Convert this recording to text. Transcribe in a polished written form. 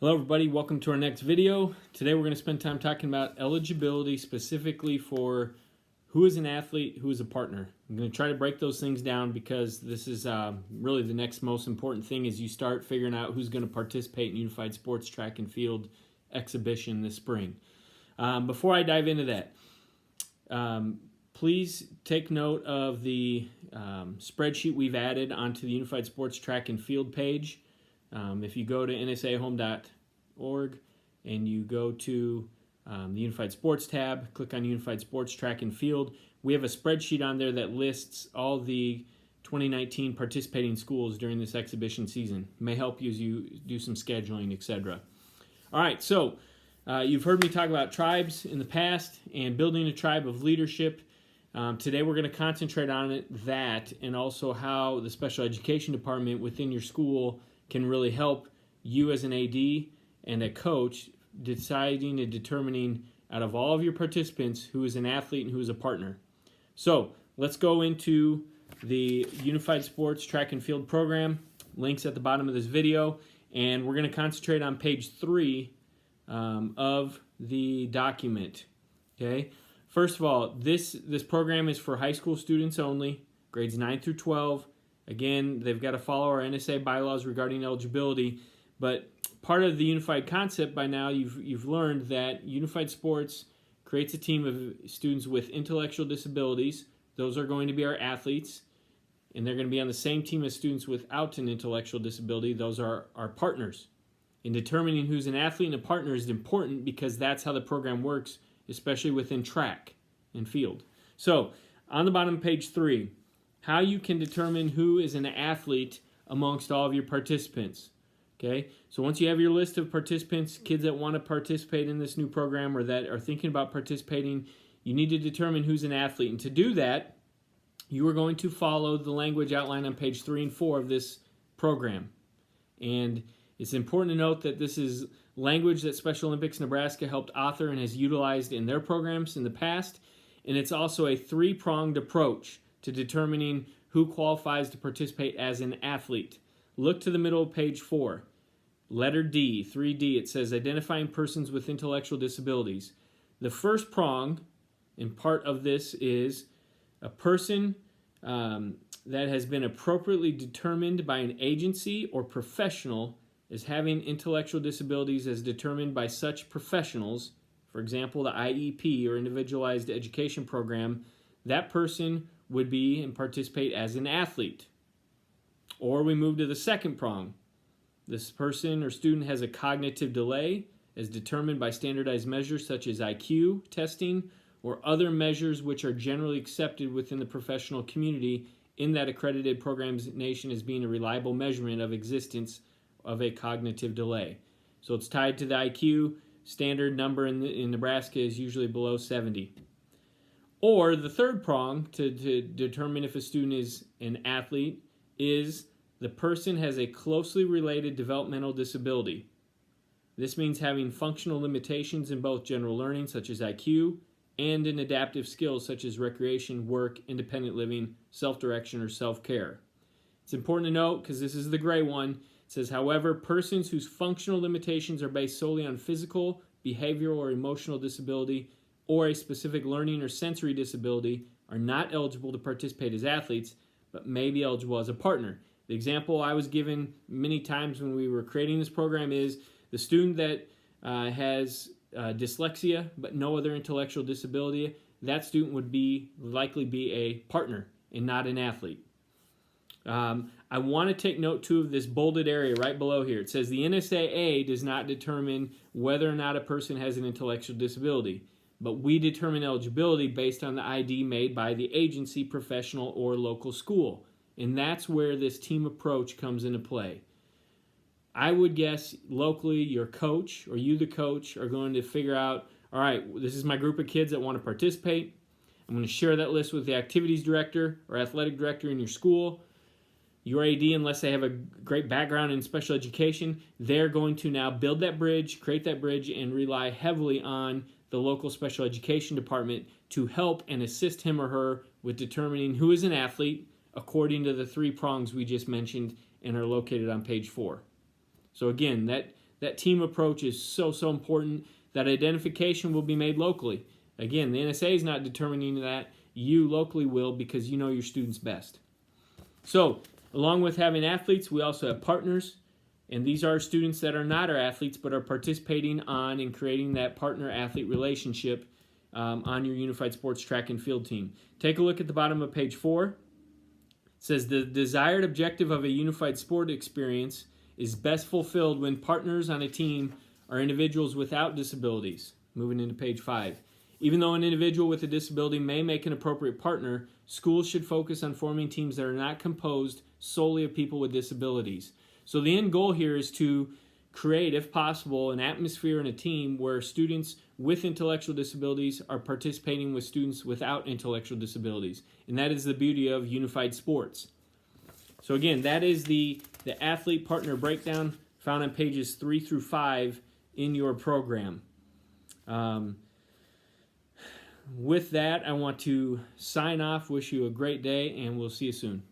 Hello everybody, welcome to our next video. Today we're going to spend time talking about eligibility specifically for who is an athlete, who is a partner. I'm going to try to break those things down because this is really the next most important thing as you start figuring out who's going to participate in Unified Sports Track and Field exhibition this spring. Before I dive into that, please take note of the spreadsheet we've added onto the Unified Sports Track and Field page. If you go to nsahome.org and you go to the Unified Sports tab, click on Unified Sports Track and Field, we have a spreadsheet on there that lists all the 2019 participating schools during this exhibition season. It may help you as you do some scheduling, etc. All right, so you've heard me talk about tribes in the past and building a tribe of leadership. Today we're going to concentrate on that and also how the special education department within your school can really help you as an AD and a coach deciding and determining out of all of your participants who is an athlete and who is a partner. So let's go into the Unified Sports Track and Field program. Links at the bottom of this video, and we're going to concentrate on page 3 of the document. Okay. First of all, this program is for high school students only, grades 9 through 12. Again, they've got to follow our NSA bylaws regarding eligibility, but part of the unified concept by now, you've learned that Unified Sports creates a team of students with intellectual disabilities. Those are going to be our athletes, and they're going to be on the same team as students without an intellectual disability. Those are our partners. In determining who's an athlete and a partner is important because that's how the program works, especially within track and field. So, on the bottom of page 3, how you can determine who is an athlete amongst all of your participants. Okay, so once you have your list of participants, kids that want to participate in this new program or that are thinking about participating, you need to determine who's an athlete. And to do that, you are going to follow the language outlined on page 3 and 4 of this program. And it's important to note that this is language that Special Olympics Nebraska helped author and has utilized in their programs in the past. And it's also a 3-pronged approach to determining who qualifies to participate as an athlete. Look to the middle of page 4. Letter D, 3D, it says identifying persons with intellectual disabilities. The first prong and part of this is a person that has been appropriately determined by an agency or professional as having intellectual disabilities as determined by such professionals. For example, the IEP or Individualized Education Program, that person would be and participate as an athlete. Or we move to the second prong. This person or student has a cognitive delay as determined by standardized measures such as IQ testing or other measures which are generally accepted within the professional community in that accredited program's nation as being a reliable measurement of existence of a cognitive delay. So it's tied to the IQ. Standard number in Nebraska is usually below 70. Or the third prong to determine if a student is an athlete is the person has a closely related developmental disability. This means having functional limitations in both general learning, such as IQ, and in adaptive skills, such as recreation, work, independent living, self-direction, or self-care. It's important to note, because this is the gray one, it says, however, persons whose functional limitations are based solely on physical, behavioral, or emotional disability, or a specific learning or sensory disability are not eligible to participate as athletes, but may be eligible as a partner. The example I was given many times when we were creating this program is the student that has dyslexia but no other intellectual disability. That student would likely be a partner and not an athlete. I want to take note too of this bolded area right below here. It says the NSAA does not determine whether or not a person has an intellectual disability, but we determine eligibility based on the ID made by the agency, professional, or local school. And that's where this team approach comes into play. I would guess locally your coach or you the coach are going to figure out, all right, this is my group of kids that want to participate. I'm going to share that list with the activities director or athletic director in your school. Your AD, unless they have a great background in special education, they're going to now build that bridge, create that bridge, and rely heavily on the local special education department to help and assist him or her with determining who is an athlete according to the 3 prongs we just mentioned and are located on page 4. So again, that team approach is so important. That identification will be made locally. Again, the NSA is not determining that. You locally will, because you know your students best. So, along with having athletes, we also have partners. And these are students that are not our athletes, but are participating on and creating that partner-athlete relationship on your unified sports track and field team. Take a look at the bottom of page 4. It says the desired objective of a unified sport experience is best fulfilled when partners on a team are individuals without disabilities. Moving into page 5. Even though an individual with a disability may make an appropriate partner, schools should focus on forming teams that are not composed solely of people with disabilities. So the end goal here is to create, if possible, an atmosphere and a team where students with intellectual disabilities are participating with students without intellectual disabilities. And that is the beauty of unified sports. So again, that is the athlete partner breakdown found on pages 3 through 5 in your program. With that, I want to sign off, wish you a great day, and we'll see you soon.